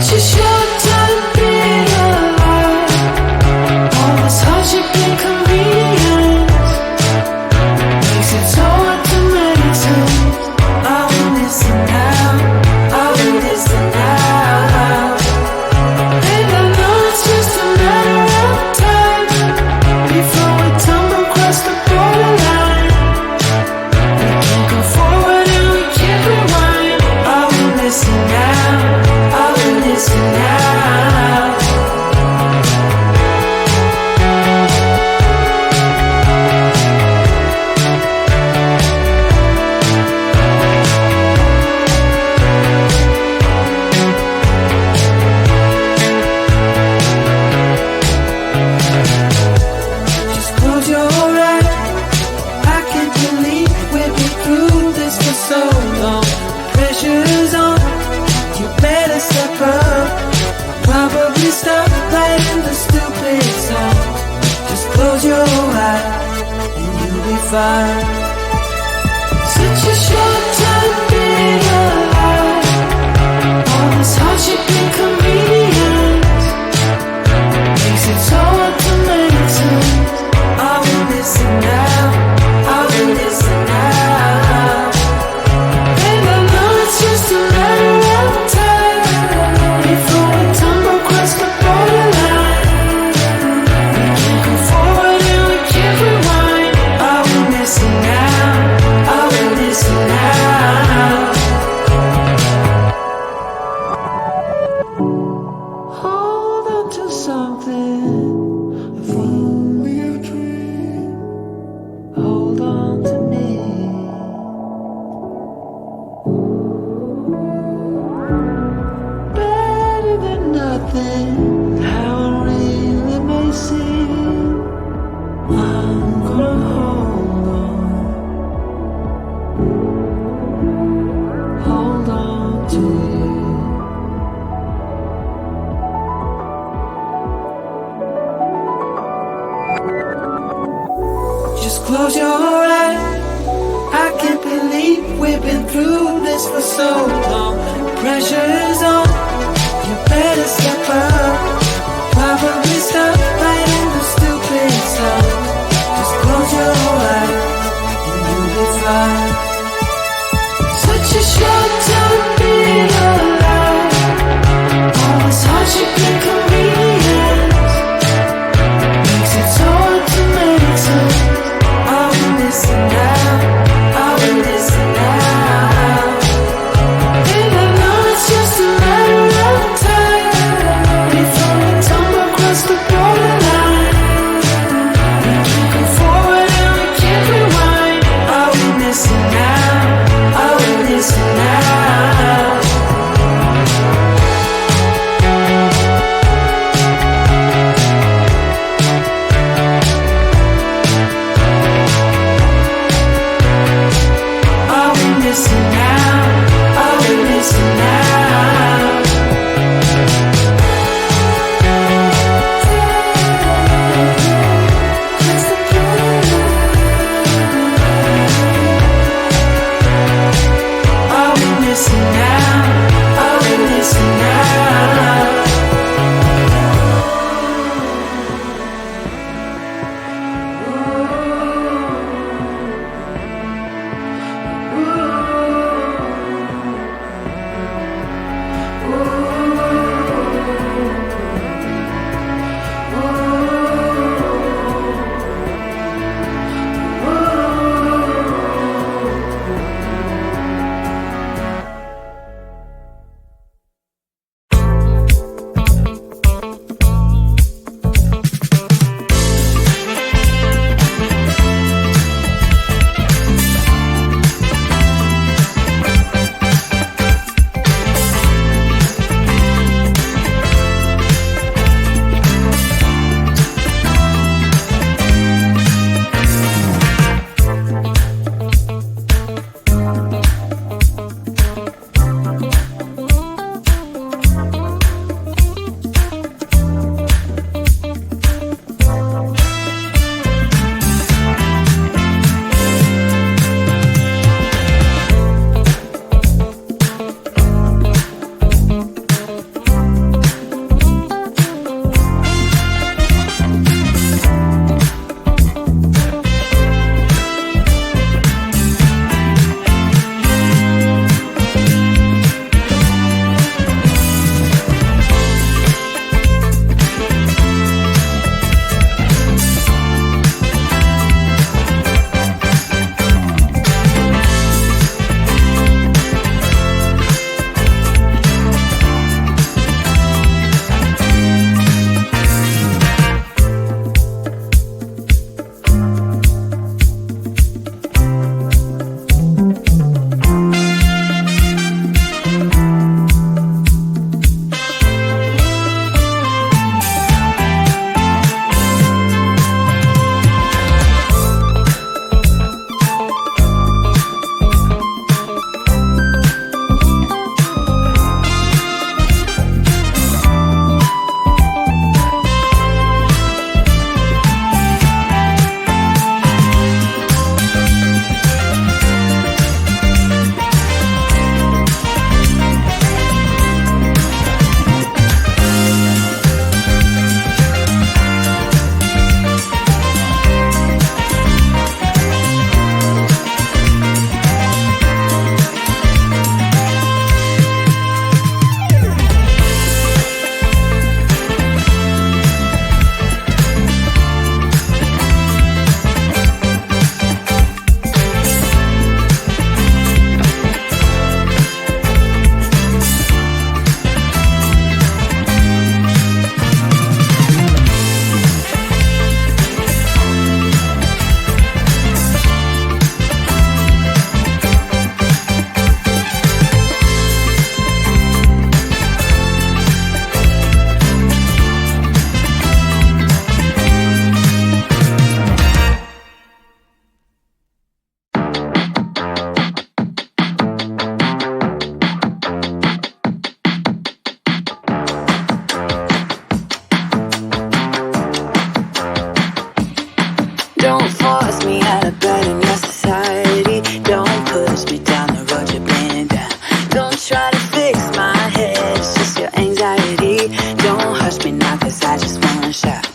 Such a short time being alive, all this hardship and convenience makes it so hard to make sense. I will listen now, I will listen now. And I know it's just a matter of time before we tumble across the borderline. We can't go forward and we can't rewind. I will listen now, I will listen now. Just close your eyes. I can't believe we've been through this for so long. Pressure's on, you better step up. Probably stop playing the stupid song. Just close your eyes and you'll be fine. Such a short time being alive, all this hardship and convenience makes it so hard to make sense. I will listen now, I will listen now. And I know it's just a matter of time before we tumble across the borderline. We can't go forward and we can't rewind. I will listen now, I will listen now. Hold on to something, if only a dream. Hold on to me. Better than nothing, how it really may seem. I'm gonna hold on to you. Just close your eyes. I can't believe we've been through this for so long. Pressure's on, you better step up. Probably stop playing the stupid song. Just close your eyes and you'll be fine. Such a short time being alive, all this hardship and convenience makes it so hard to make sense. I will listen now, I will listen now. And I know it's just a matter of time before we tumble across the borderline. force me out of bed in your society. Don't push me down the road you're bleeding down. Don't try to fix my head, it's just your anxiety. Don't hush me now, cause I just wanna shout.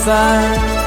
fire.